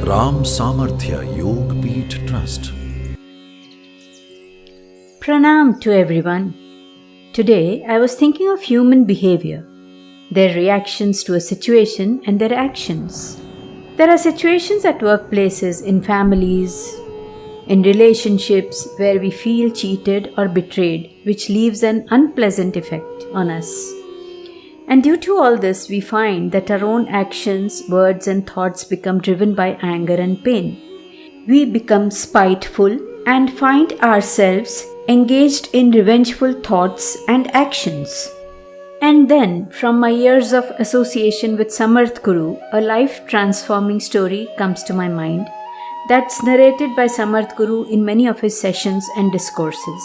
Saamarthya Yog PeethTrust. Pranam to everyone. Today I was thinking of human behavior, their reactions to a situation and their actions. There are situations at workplaces, in families, in relationships where we feel cheated or betrayed, which leaves an unpleasant effect on us. And due to all this, we find that our own actions, words, and thoughts become driven by anger and pain. We become spiteful and find ourselves engaged in revengeful thoughts and actions. And then, from my years of association with SamarthGuru, a life-transforming story comes to my mind that's narrated by SamarthGuru in many of his sessions and discourses.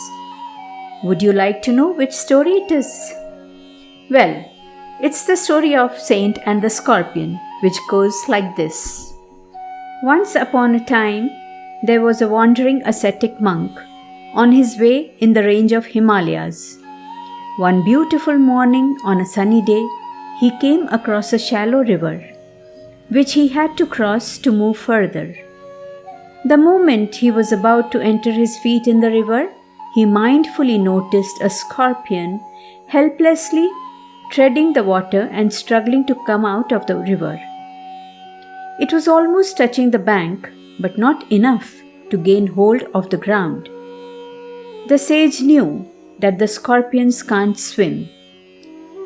Would you like to know which story it is? Well, it's the story of Saint and the Scorpion, which goes like this. Once upon a time, there was a wandering ascetic monk on his way in the range of Himalayas. One beautiful morning on a sunny day, he came across a shallow river, which he had to cross to move further. The moment he was about to enter his feet in the river, he mindfully noticed a scorpion helplessly treading the water and struggling to come out of the river. It was almost touching the bank, but not enough to gain hold of the ground. The sage knew that the scorpions can't swim,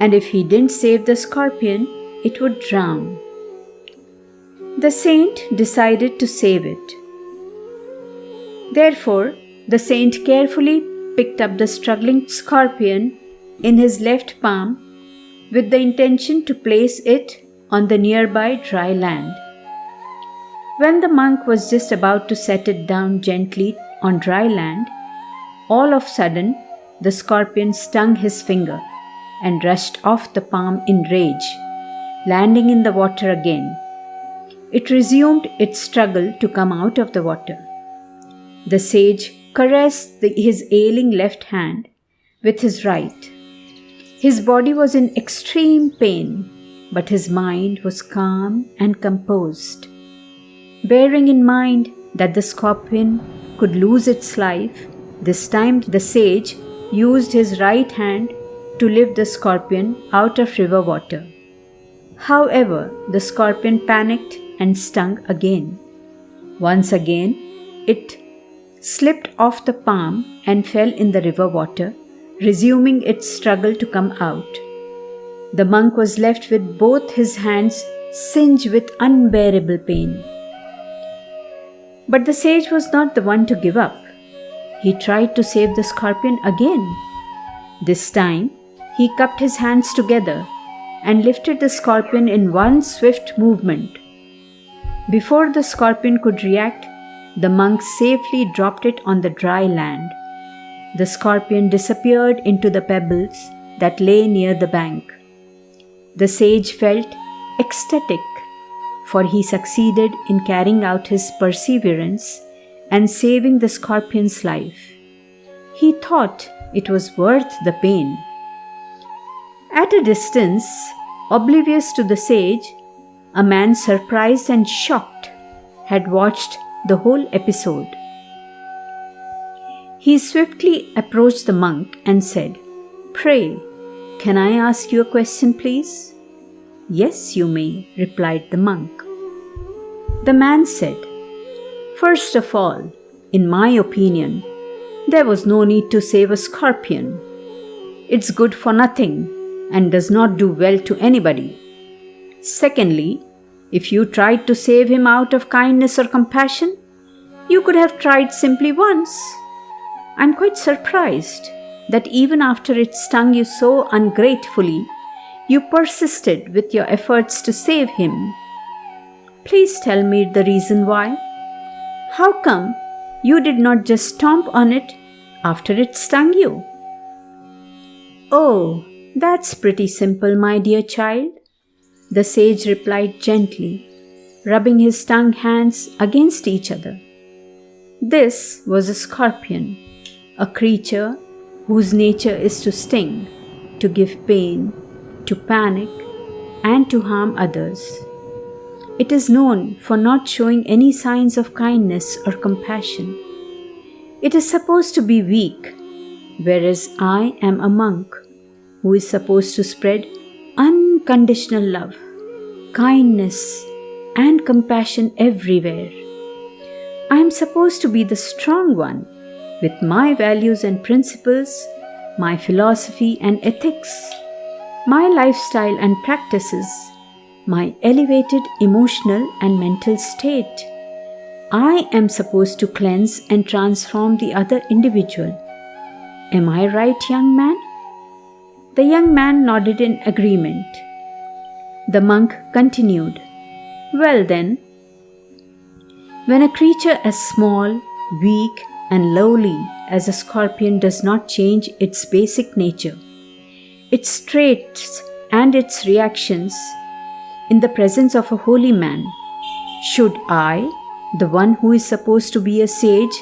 and if he didn't save the scorpion, it would drown. The saint decided to save it. Therefore, the saint carefully picked up the struggling scorpion in his left palm with the intention to place it on the nearby dry land. When the monk was just about to set it down gently on dry land, all of a sudden the scorpion stung his finger and rushed off the palm in rage, landing in the water again. It resumed its struggle to come out of the water. The sage caressed his ailing left hand with his right. His body was in extreme pain, but his mind was calm and composed. Bearing in mind that the scorpion could lose its life, this time the sage used his right hand to lift the scorpion out of river water. However, the scorpion panicked and stung again. Once again, it slipped off the palm and fell in the river water, resuming its struggle to come out. The monk was left with both his hands singed with unbearable pain. But the sage was not the one to give up. He tried to save the scorpion again. This time, he cupped his hands together and lifted the scorpion in one swift movement. Before the scorpion could react, the monk safely dropped it on the dry land. The scorpion disappeared into the pebbles that lay near the bank. The sage felt ecstatic, for he succeeded in carrying out his perseverance and saving the scorpion's life. He thought it was worth the pain. At a distance, oblivious to the sage, a man surprised and shocked had watched the whole episode. He swiftly approached the monk and said, "Pray, can I ask you a question, please?" "Yes, you may," replied the monk. The man said, "First of all, in my opinion, there was no need to save a scorpion. It's good for nothing and does not do well to anybody. Secondly, if you tried to save him out of kindness or compassion, you could have tried simply once. I'm quite surprised that even after it stung you so ungratefully, you persisted with your efforts to save him. Please tell me the reason why. How come you did not just stomp on it after it stung you?" "Oh, that's pretty simple, my dear child," the sage replied gently, rubbing his stung hands against each other. This was a scorpion, a creature whose nature is to sting, to give pain, to panic, and to harm others. It is known for not showing any signs of kindness or compassion. It is supposed to be weak, whereas I am a monk who is supposed to spread unconditional love, kindness, and compassion everywhere. I am supposed to be the strong one with my values and principles, my philosophy and ethics, my lifestyle and practices, my elevated emotional and mental state. I am supposed to cleanse and transform the other individual. Am I right, young man? The young man nodded in agreement. The monk continued, "Well then, when a creature as small, weak, and lowly as a scorpion does not change its basic nature, its traits and its reactions in the presence of a holy man, should I, the one who is supposed to be a sage,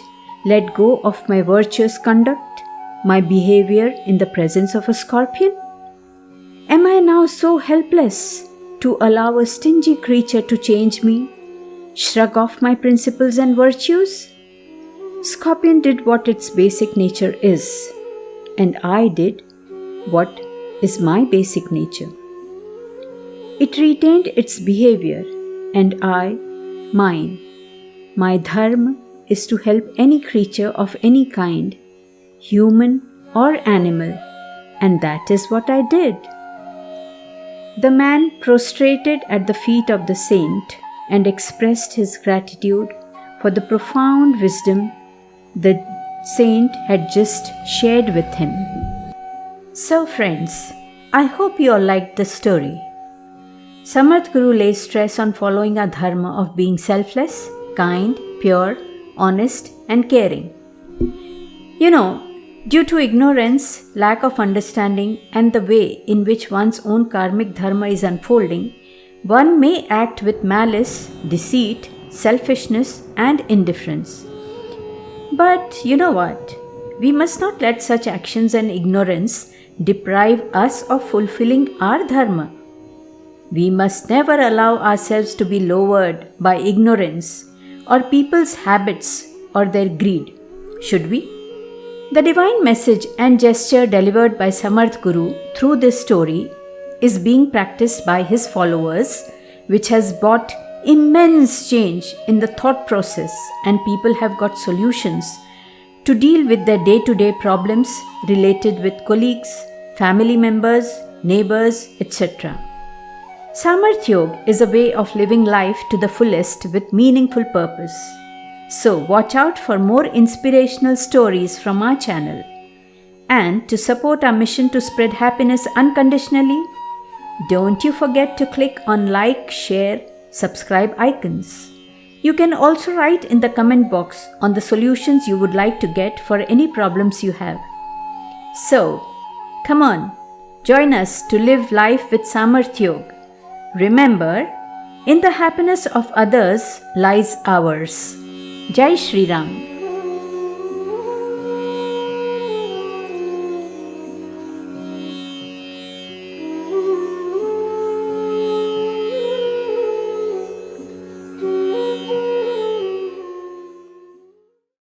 let go of my virtuous conduct, my behavior in the presence of a scorpion? Am I now so helpless to allow a stingy creature to change me, shrug off my principles and virtues? Scorpion did what its basic nature is, and I did what is my basic nature. It retained its behavior, and I, mine. My dharma is to help any creature of any kind, human or animal, and that is what I did." The man prostrated at the feet of the saint and expressed his gratitude for the profound wisdom the saint had just shared with him. So friends, I hope you all liked the story. SamarthGuru lays stress on following a dharma of being selfless, kind, pure, honest, and caring. Due to ignorance, lack of understanding, and the way in which one's own karmic dharma is unfolding, one may act with malice, deceit, selfishness, and indifference. But you know what? We must not let such actions and ignorance deprive us of fulfilling our dharma. We must never allow ourselves to be lowered by ignorance or people's habits or their greed, should we? The divine message and gesture delivered by SamarthGuru through this story is being practiced by his followers, which has brought immense change in the thought process, and people have got solutions to deal with their day-to-day problems related with colleagues, family members, neighbors, etc. Saamarthya Yoga is a way of living life to the fullest with meaningful purpose. So watch out for more inspirational stories from our channel. And to support our mission to spread happiness unconditionally, don't you forget to click on like, share, subscribe icons. You can also write in the comment box on the solutions you would like to get for any problems you have. So, come on, join us to live life with Saamarthya Yoga. Remember, in the happiness of others lies ours. Jai Shri Ram.